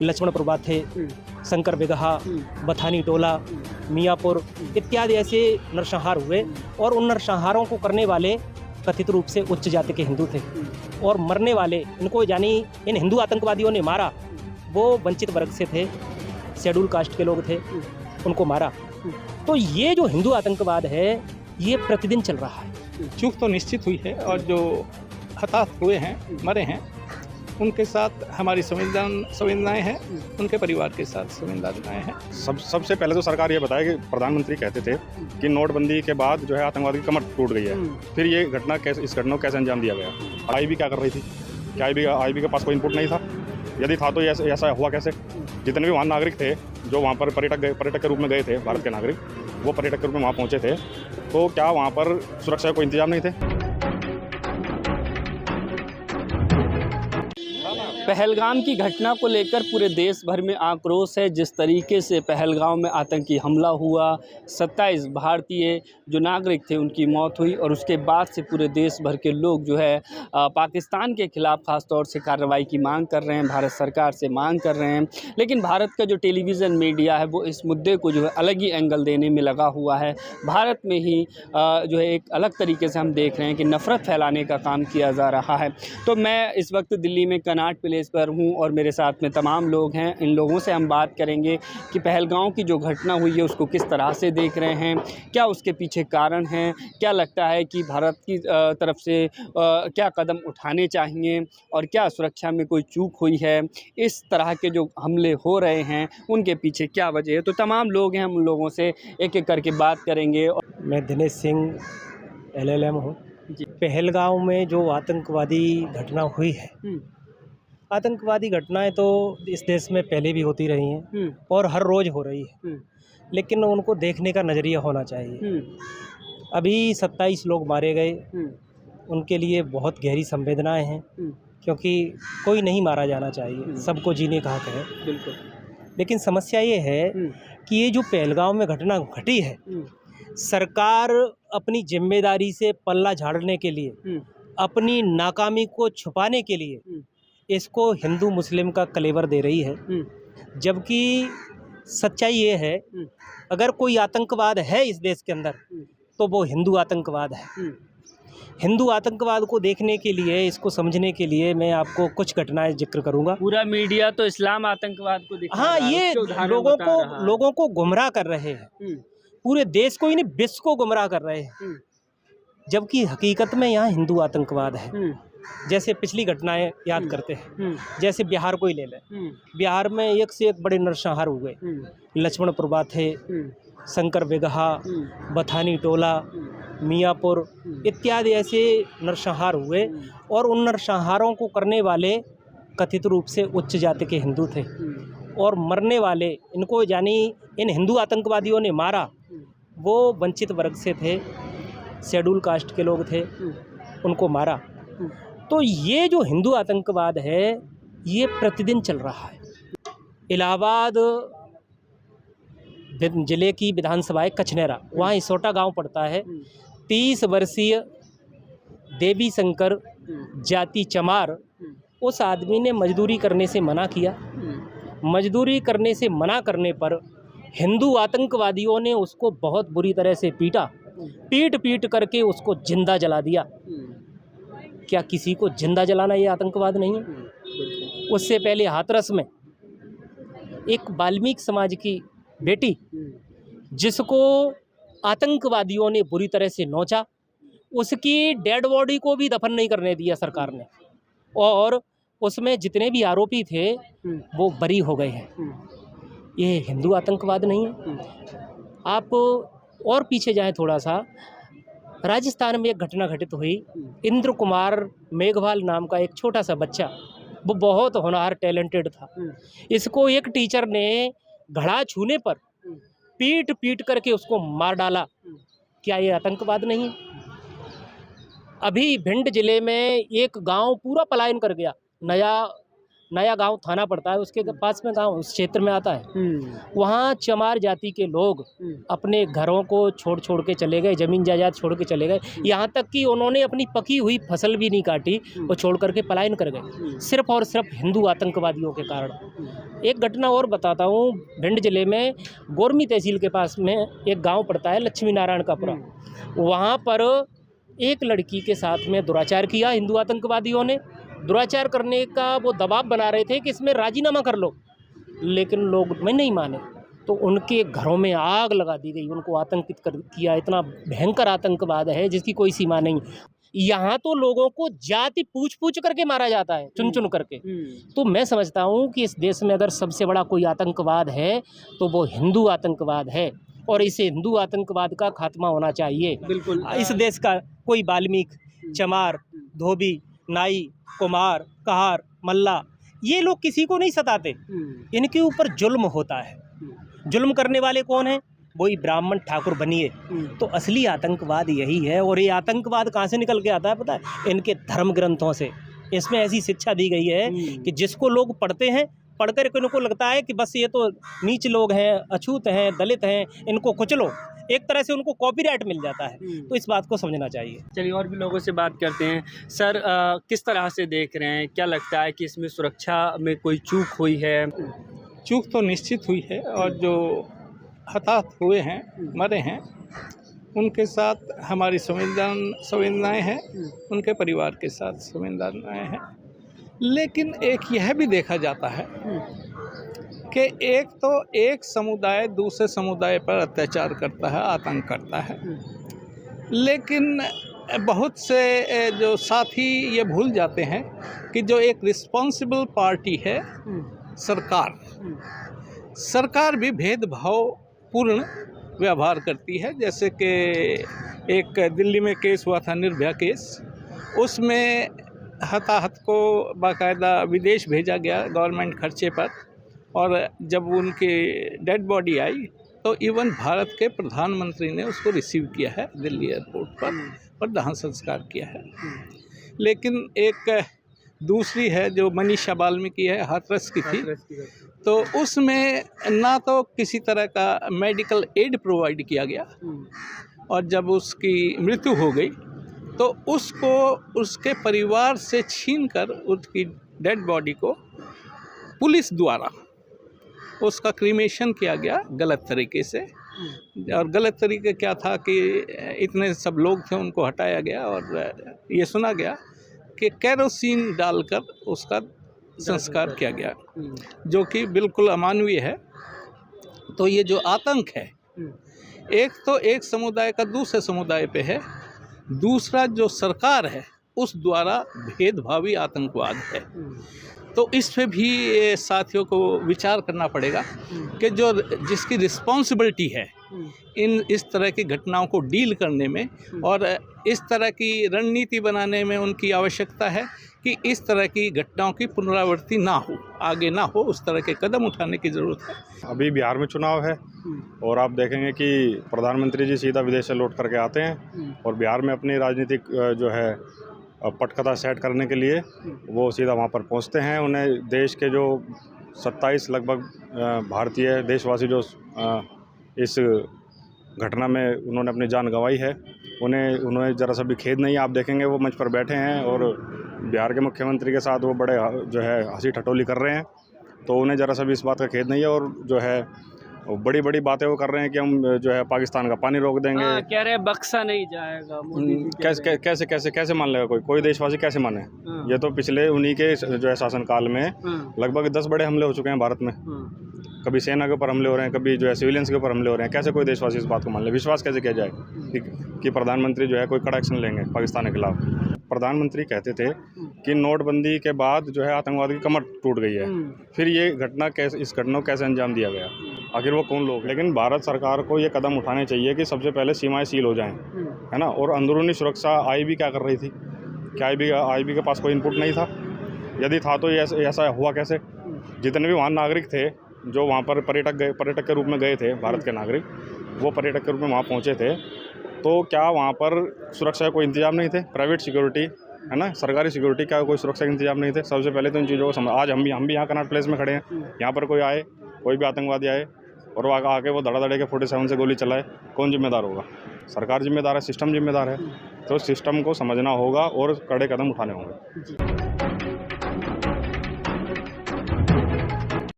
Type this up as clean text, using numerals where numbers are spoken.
लक्ष्मण प्रभा थे, शंकर बेगहा, बथानी टोला, मियाँपुर इत्यादि ऐसे नरसंहार हुए और उन नरसंहारों को करने वाले कथित रूप से उच्च जाति के हिंदू थे और मरने वाले इनको यानी इन हिंदू आतंकवादियों ने मारा वो वंचित वर्ग से थे, शेड्यूल कास्ट के लोग थे, उनको मारा। तो ये जो हिंदू आतंकवाद है ये प्रतिदिन चल रहा है। चूक तो निश्चित हुई है और जो हताहत हुए हैं, मरे हैं, उनके साथ हमारी संवेदनाएं हैं, उनके परिवार के साथ संवेदनाएं हैं। सबसे पहले तो सरकार ये बताए कि प्रधानमंत्री कहते थे कि नोटबंदी के बाद जो है आतंकवाद की कमर टूट गई है। फिर ये घटना इस घटना को कैसे अंजाम दिया गया? आईबी क्या कर रही थी? क्या आईबी के पास कोई इनपुट नहीं था? यदि था तो ऐसा हुआ कैसे? जितने भी वहाँ नागरिक थे जो वहाँ पर पर्यटक के रूप में गए थे, भारत के नागरिक, वो पर्यटक के रूप में वहाँ पहुँचे थे, तो क्या वहाँ पर सुरक्षा का कोई इंतजाम नहीं थे? पहलगाम की घटना को लेकर पूरे देश भर में आक्रोश है। जिस तरीके से पहलगाम में आतंकी हमला हुआ, 27 भारतीय जो नागरिक थे उनकी मौत हुई और उसके बाद से पूरे देश भर के लोग जो है पाकिस्तान के खिलाफ खास तौर से कार्रवाई की मांग कर रहे हैं, भारत सरकार से मांग कर रहे हैं। लेकिन भारत का जो टेलीविज़न मीडिया है वो इस मुद्दे को जो है अलग ही एंगल देने में लगा हुआ है। भारत में ही जो है एक अलग तरीके से हम देख रहे हैं कि नफ़रत फैलाने का काम किया जा रहा है। तो मैं इस वक्त दिल्ली में कनॉट प्लेस पर हूँ और मेरे साथ में तमाम लोग हैं। इन लोगों से हम बात करेंगे कि पहलगाम की जो घटना हुई है उसको किस तरह से देख रहे हैं, क्या उसके पीछे कारण हैं, क्या लगता है कि भारत की तरफ से क्या कदम उठाने चाहिए और क्या सुरक्षा में कोई चूक हुई है, इस तरह के जो हमले हो रहे हैं उनके पीछे क्या वजह है। तो तमाम लोग हैं, हम उन लोगों से एक एक करके बात करेंगे। मैं दिनेश सिंह LLM हूँ। पहलगाम में जो आतंकवादी घटना हुई है, आतंकवादी घटनाएं तो इस देश में पहले भी होती रही हैं और हर रोज़ हो रही है, लेकिन उनको देखने का नज़रिया होना चाहिए। अभी 27 लोग मारे गए, उनके लिए बहुत गहरी संवेदनाएं हैं क्योंकि कोई नहीं मारा जाना चाहिए, सबको जीने का हक है। बिल्कुल। लेकिन समस्या ये है कि ये जो पहलगाम में घटना घटी है, सरकार अपनी जिम्मेदारी से पल्ला झाड़ने के लिए, अपनी नाकामी को छुपाने के लिए इसको हिंदू मुस्लिम का कलेवर दे रही है। जबकि सच्चाई ये है अगर कोई आतंकवाद है इस देश के अंदर तो वो हिंदू आतंकवाद है। हिंदू आतंकवाद को देखने के लिए, इसको समझने के लिए मैं आपको कुछ घटनाएं जिक्र करूंगा। पूरा मीडिया तो इस्लाम आतंकवाद को दिखा रहा है, ये उसके उदाहरण बता रहा है। लोगों को गुमराह कर रहे हैं, पूरे देश को ही नहीं विश्व को गुमराह कर रहे हैं, जबकि हकीकत में यहाँ हिंदू आतंकवाद है। जैसे पिछली घटनाएं याद करते हैं, जैसे बिहार को ही ले लें। बिहार में एक से एक बड़े नरसंहार हुए, लक्ष्मण प्रभा थे, शंकर बेगहा, बथानी टोला, मियाँपुर इत्यादि ऐसे नरसंहार हुए और उन नरसंहारों को करने वाले कथित रूप से उच्च जाति के हिंदू थे और मरने वाले इनको यानी इन हिंदू आतंकवादियों ने मारा वो वंचित वर्ग से थे, शेड्यूल कास्ट के लोग थे, उनको मारा। तो ये जो हिंदू आतंकवाद है ये प्रतिदिन चल रहा है। इलाहाबाद जिले की विधानसभा है कचनेरा, वहाँ इसोटा गांव पड़ता है। 30 वर्षीय देवी शंकर जाति चमार, उस आदमी ने मजदूरी करने से मना किया। मजदूरी करने से मना करने पर हिंदू आतंकवादियों ने उसको बहुत बुरी तरह से पीटा, पीट करके उसको जिंदा जला दिया। क्या किसी को जिंदा जलाना ये आतंकवाद नहीं है? उससे पहले हाथरस में एक वाल्मीकि समाज की बेटी जिसको आतंकवादियों ने बुरी तरह से नोचा, उसकी डेड बॉडी को भी दफन नहीं करने दिया सरकार ने और उसमें जितने भी आरोपी थे वो बरी हो गए हैं। ये हिंदू आतंकवाद नहीं है? आप और पीछे जाएं थोड़ा सा, राजस्थान में एक घटना घटित हुई। इंद्र कुमार मेघवाल नाम का एक छोटा सा बच्चा, वो बहुत होनहार टैलेंटेड था। इसको एक टीचर ने घड़ा छूने पर पीट करके उसको मार डाला। क्या ये आतंकवाद नहीं है? अभी भिंड जिले में एक गांव पूरा पलायन कर गया, नया नया गांव थाना पड़ता है, उसके पास में गांव उस क्षेत्र में आता है। वहाँ चमार जाति के लोग अपने घरों को छोड़ के चले गए, ज़मीन जायदाद छोड़ के चले गए। यहाँ तक कि उन्होंने अपनी पकी हुई फसल भी नहीं काटी, वो छोड़ करके पलायन कर गए, सिर्फ और सिर्फ हिंदू आतंकवादियों के कारण। एक घटना और बताता हूँ, भिंड जिले में गोरमी तहसील के पास में एक गाँव पड़ता है लक्ष्मी नारायण का पुरा। वहाँ पर एक लड़की के साथ में दुराचार किया हिंदू आतंकवादियों ने। दुराचार करने का वो दबाव बना रहे थे कि इसमें राजीनामा कर लो, लेकिन लोग में नहीं माने, तो उनके घरों में आग लगा दी गई, उनको आतंकित कर किया। इतना भयंकर आतंकवाद है जिसकी कोई सीमा नहीं। यहाँ तो लोगों को जाति पूछ करके मारा जाता है, चुन करके। तो मैं समझता हूँ कि इस देश में अगर सबसे बड़ा कोई आतंकवाद है तो वो हिंदू आतंकवाद है, और इसे हिंदू आतंकवाद का खात्मा होना चाहिए। बिल्कुल। इस देश का कोई वाल्मीकि, चमार, धोबी, नाई, कुमार, कहार, मल्ला, ये लोग किसी को नहीं सताते, इनके ऊपर जुल्म होता है। जुल्म करने वाले कौन हैं? वही ब्राह्मण ठाकुर बनिए। तो असली आतंकवाद यही है। और ये आतंकवाद कहाँ से निकल के आता है पता है? इनके धर्म ग्रंथों से। इसमें ऐसी शिक्षा दी गई है कि जिसको लोग पढ़ते हैं, पढ़कर इनको लगता है कि बस ये तो नीच लोग हैं, अछूत हैं, दलित हैं, इनको कुचलो। एक तरह से उनको कॉपीराइट मिल जाता है। तो इस बात को समझना चाहिए। चलिए और भी लोगों से बात करते हैं। सर, किस तरह से देख रहे हैं? क्या लगता है कि इसमें सुरक्षा में कोई चूक हुई है? चूक तो निश्चित हुई है, और जो हताहत हुए हैं, मरे हैं, उनके साथ हमारी संवेदनाएं हैं, उनके परिवार के साथ संवेदनाएं हैं। लेकिन एक यह भी देखा जाता है कि एक समुदाय दूसरे समुदाय पर अत्याचार करता है, आतंक करता है, लेकिन बहुत से जो साथी ये भूल जाते हैं कि जो एक रिस्पॉन्सिबल पार्टी है सरकार भी भेदभावपूर्ण व्यवहार करती है। जैसे कि एक दिल्ली में केस हुआ था, निर्भया केस, उसमें हताहत को बाकायदा विदेश भेजा गया गवर्नमेंट खर्चे पर, और जब उनकी डेड बॉडी आई तो इवन भारत के प्रधानमंत्री ने उसको रिसीव किया है दिल्ली एयरपोर्ट पर और दहन संस्कार किया है। लेकिन एक दूसरी है जो मनीषा वाल्मीकि है, हाथरस की थी, तो उसमें ना तो किसी तरह का मेडिकल एड प्रोवाइड किया गया, और जब उसकी मृत्यु हो गई तो उसको उसके परिवार से छीनकर उसकी डेड बॉडी को पुलिस द्वारा उसका क्रीमेशन किया गया गलत तरीके से। और गलत तरीके क्या था कि इतने सब लोग थे, उनको हटाया गया और ये सुना गया कि केरोसिन डालकर उसका संस्कार किया गया, जो कि बिल्कुल अमानवीय है। तो ये जो आतंक है, एक तो एक समुदाय का दूसरे समुदाय पे है, दूसरा जो सरकार है उस द्वारा भेदभावी आतंकवाद है। तो इस पे भी साथियों को विचार करना पड़ेगा कि जो जिसकी रिस्पॉन्सिबिलिटी है इस तरह की घटनाओं को डील करने में और इस तरह की रणनीति बनाने में, उनकी आवश्यकता है कि इस तरह की घटनाओं की पुनरावृत्ति ना हो, आगे ना हो, उस तरह के कदम उठाने की ज़रूरत है। अभी बिहार में चुनाव है और आप देखेंगे कि प्रधानमंत्री जी सीधा विदेश से लौट करके आते हैं और बिहार में अपनी राजनीतिक जो है पटकथा सेट करने के लिए वो सीधा वहाँ पर पहुँचते हैं। उन्हें देश के जो 27 लगभग भारतीय देशवासी जो इस घटना में उन्होंने अपनी जान गंवाई है, उन्हें ज़रा सा भी खेद नहीं है। आप देखेंगे वो मंच पर बैठे हैं और बिहार के मुख्यमंत्री के साथ वो बड़े जो है हंसी ठटोली कर रहे हैं, तो उन्हें ज़रा सा भी इस बात का खेद नहीं है। और जो है बड़ी बड़ी बातें वो कर रहे हैं कि हम जो है पाकिस्तान का पानी रोक देंगे, कह रहे हैं बक्सा नहीं जाएगा। कैसे मान लेगा कोई देशवासी, कैसे माने? ये तो पिछले उन्हीं के जो है शासनकाल में लगभग 10 बड़े हमले हो चुके हैं भारत में। कभी सेना के ऊपर हमले हो रहे हैं, कभी जो है सिविलियंस के ऊपर हमले हो रहे हैं। कैसे कोई देशवासी इस बात को मान ले? विश्वास कैसे किया जाए कि प्रधानमंत्री जो है कोई कड़ा एक्शन लेंगे पाकिस्तान के खिलाफ? प्रधानमंत्री कहते थे कि नोटबंदी के बाद जो है आतंकवाद की कमर टूट गई है, फिर ये घटना इस घटना को कैसे अंजाम दिया गया, आखिर वो कौन लोग? लेकिन भारत सरकार को ये कदम उठाने चाहिए कि सबसे पहले सीमाएं सील हो जाएं, है ना। और अंदरूनी सुरक्षा आईबी क्या कर रही थी? क्या आईबी के पास कोई इनपुट नहीं था? यदि था तो ये ऐसा हुआ कैसे? जितने भी वहाँ नागरिक थे जो वहाँ पर पर्यटक के रूप में गए थे, भारत के नागरिक, वो पर्यटक के रूप में वहाँ पहुँचे थे, तो क्या वहाँ पर सुरक्षा के कोई इंतजाम नहीं थे? प्राइवेट सिक्योरिटी है ना। सरकारी सिक्योरिटी का कोई सुरक्षा के इंतजाम नहीं थे। सबसे पहले तो इन चीज़ों को समझ, आज हम भी यहाँ कनॉट प्लेस में खड़े हैं, यहाँ पर कोई आए, कोई भी आतंकवादी आए और वो आके वो धड़ाधड़े के 47 से गोली चलाए, कौन जिम्मेदार होगा? सरकार जिम्मेदार है, सिस्टम जिम्मेदार है। तो सिस्टम को समझना होगा और कड़े कदम उठाने होंगे।